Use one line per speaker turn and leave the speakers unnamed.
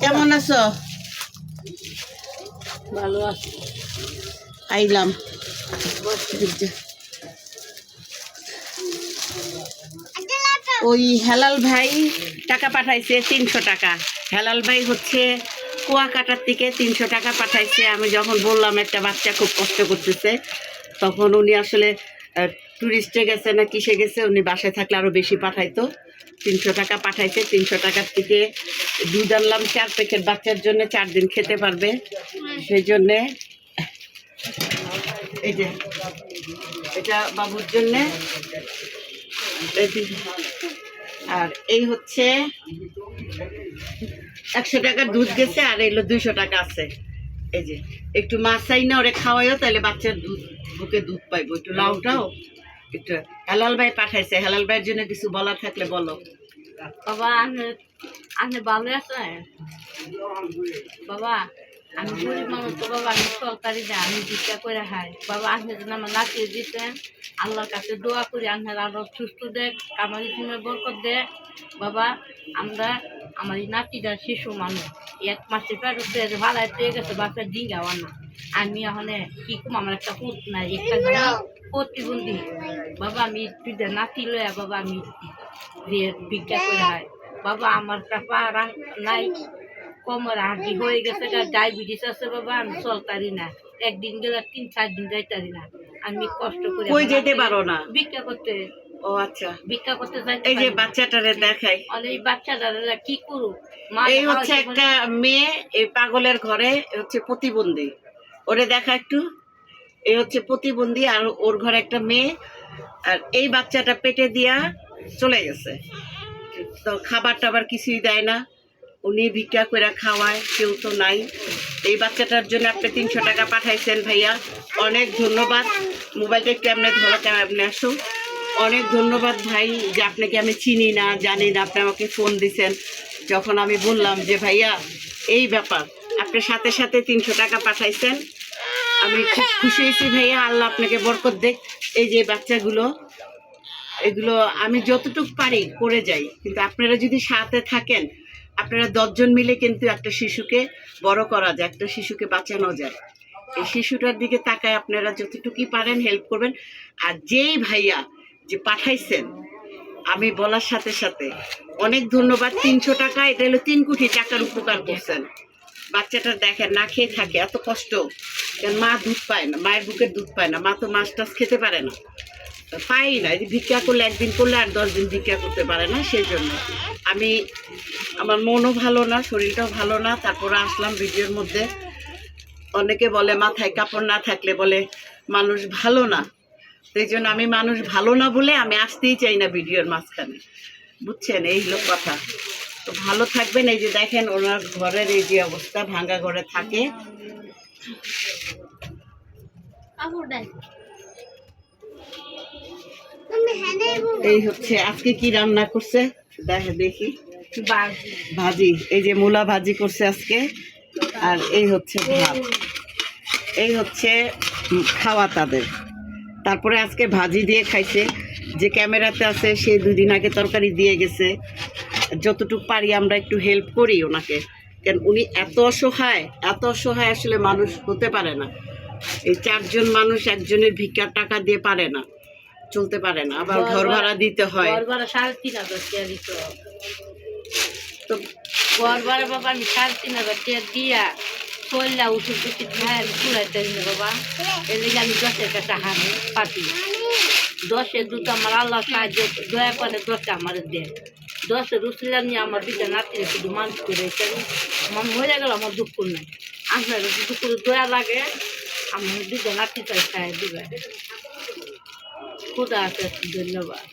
কেমন আছো?
ভালো আছি।
আইলাম। ওই হেলাল ভাই টাকা পাঠাইছে 300 টাকা। হেলাল ভাই হচ্ছে কুয়াকাটার থেকে 300 টাকা পাঠাইছে। আমি যখন বললাম একটা বাচ্চা খুব কষ্ট করতেছে, তখন উনি আসলে ট্যুরিস্টে গেছে না কিসে গেছে, উনি বাসায় থাকলে আরও বেশি পাঠাইতো। 300 টাকা পাঠাইছে। 300 টাকার থেকে দুধ আনলাম 4 প্যাকেট, বাচ্চার জন্য 4 দিন খেতে পারবে। সেই জন্যে এই যে এটা বাবুর জন্যে। আর এই হচ্ছে 100 টাকার দুধ গেছে, আর এগুলো 200 টাকা আছে। এই যে একটু মাছ চাই না ওরে খাওয়াইও, তাহলে বাচ্চার দুধ বুকে দুধ পাইবো। একটু লাউটাও একটু হেলাল ভাই পাঠাইছে। হেলাল ভাইয়ের জন্য কিছু বলার থাকলে বলো।
বাবা আমি আপনি ভালো আছেন? বাবা আমি গরিব মানুষ তো বাবা, আমি সরকারি না, আমি ভিক্ষা করে খাই। বাবা আপনি যেন আমার নাতিয়ে দিতেন, আল্লাহর কাছে দোয়া করি আপনার আরো সুস্থ দেখ, কামারি তুমি বরকত দেখ। বাবা আমরা আমার এই নাতিটা শিশু মানুষ, 1 মাসের পেটে ভালাই পেয়ে গেছে, বাচ্চা ডিঙ্গা না। আমি এখানে কি কম, আমার একটা পুত নাই, একটা প্রতিবন্ধী। বাবা আমি দুইটা নাতি লয়া বাবা আমি ভিক্ষা করে খাই। বাবা আমার পা নাই, কোমর হাড্ডি হয়ে গেছে, ডায়াবেটিস আছে। বাবা আমি চলতারি না, একদিন গেলে 3-4 দিন যাইতারি না। আমি কষ্ট করে
কই যেতে পারো না?
ভিক্ষা করতে।
ও আচ্ছা,
ভিক্ষা করতে যাইতে
এই যে বাচ্চাটারে দেখাই।
এই বাচ্চাটা কি করুক।
এই হচ্ছে একটা মেয়ে, এই পাগলের ঘরে হচ্ছে প্রতিবন্ধী। ওরে দেখা একটু। এই হচ্ছে প্রতিবন্ধী, আর ওর ঘরে একটা মেয়ে। আর এই বাচ্চাটা পেটে দিয়া চলে গেছে, তো খাবার টাবার কিছুই দেয় না। উনি ভিক্ষা করে খাওয়ায়, কেউ তো নাই। এই বাচ্চাটার জন্য আপনি 300 টাকা পাঠাইছেন ভাইয়া, অনেক ধন্যবাদ। মোবাইলটা কেমনে ধরো, কেমনে আসো। অনেক ধন্যবাদ ভাই, যে আপনাকে আমি চিনি না জানি না, আপনি আমাকে ফোন দিছেন। যখন আমি বললাম যে ভাইয়া এই ব্যাপার, আপনি সাথে সাথে 300 টাকা পাঠাইছেন, আমি খুব খুশি হয়েছি ভাইয়া। আল্লাহ আপনাকে বরকত দেখ। এই যে বাচ্চাগুলো, এগুলো আমি যতটুকু পারি করে যাই, কিন্তু আপনারা যদি সাথে থাকেন, আপনারা 10 জন মিলে কিন্তু একটা শিশুকে বড় করা যায়, একটা শিশুকে বাঁচানো যায়। এই শিশুটার দিকে তাকায় আপনারা যতটুকুই পারেন হেল্প করবেন। আর যেই ভাইয়া যে পাঠাইছেন, আমি বলার সাথে সাথে অনেক ধন্যবাদ। 300 টাকা, এটা হলো 3 কোটি টাকার উপকার করছেন। বাচ্চাটা দেখেন না খেয়ে থাকে, এত কষ্ট। কারণ মা দুধ পায় না, মায়ের বুকের দুধ পায় না, মা তো মাছ টাছ খেতে পারে না, পাই না। এই ভিক্ষা করলে একদিন করলে আর 10 দিন ভিক্ষা করতে পারে না। সেই জন্য আমি, আমার মনও ভালো না, শরীরটাও ভালো না, তারপরে আসলাম ভিডিওর মধ্যে। অনেকে বলে মাথায় কাপড় না থাকলে বলে মানুষ ভালো না, সেই জন্য আমি মানুষ ভালো না বলে আমি আসতেই চাই না ভিডিওর মাঝখানে, বুঝছেন? এই হলো কথা। তো ভালো থাকবেন। এই যে দেখেন ওনার ঘরের এই যে অবস্থা, ভাঙা ঘরে থাকে। এই হচ্ছে আজকে কি রান্না করছে দেখি। ভাজি, এই যে মূলা ভাজি করছে আজকে। আর এই হচ্ছে ভাত, এই হচ্ছে খাওয়া তাদের। তারপরে আজকে ভাজি দিয়ে খাইছে। যে ক্যামেরাতে আছে সে 2 দিন আগে তরকারি দিয়ে গেছে। যতটুকু পারি আমরা একটু হেল্প করি ওনাকে, কেন উনি এত অসহায়, এত অসহায়, আসলে মানুষ হতে পারে না। এই 4 জন মানুষ একজনের ভিক্ষার টাকা দিয়ে পারে না, চলতে পারে না, আবার ঘর ভাড়া দিতে হয়।
ঘর ভাড়া 3,500 টাকা দিতে হয়।
তো
ঘর ভাড়া বাবা আমি 3,500 টাকা দিয়া চললা উঠে কিছু খাই আমি চুলাইতে না বাবা। এর লেগে আমি 10-এর কাছে হারি পাতি। 10-এর দুটো আমার আল্লাহ সাহায্য দয়া করে 10টা আমার দেয়। 10-এর রুসিলা নিয়ে আমার দুইটা নাতিরে শুধু মানুষ করে আমার মরে গেল, আমার দুঃখ নেই। আপনার যদি দুঃখ দয়া লাগে আমার দুইটা নাতি চাই খাই দিবে। খুদা আছে, ধন্যবাদ।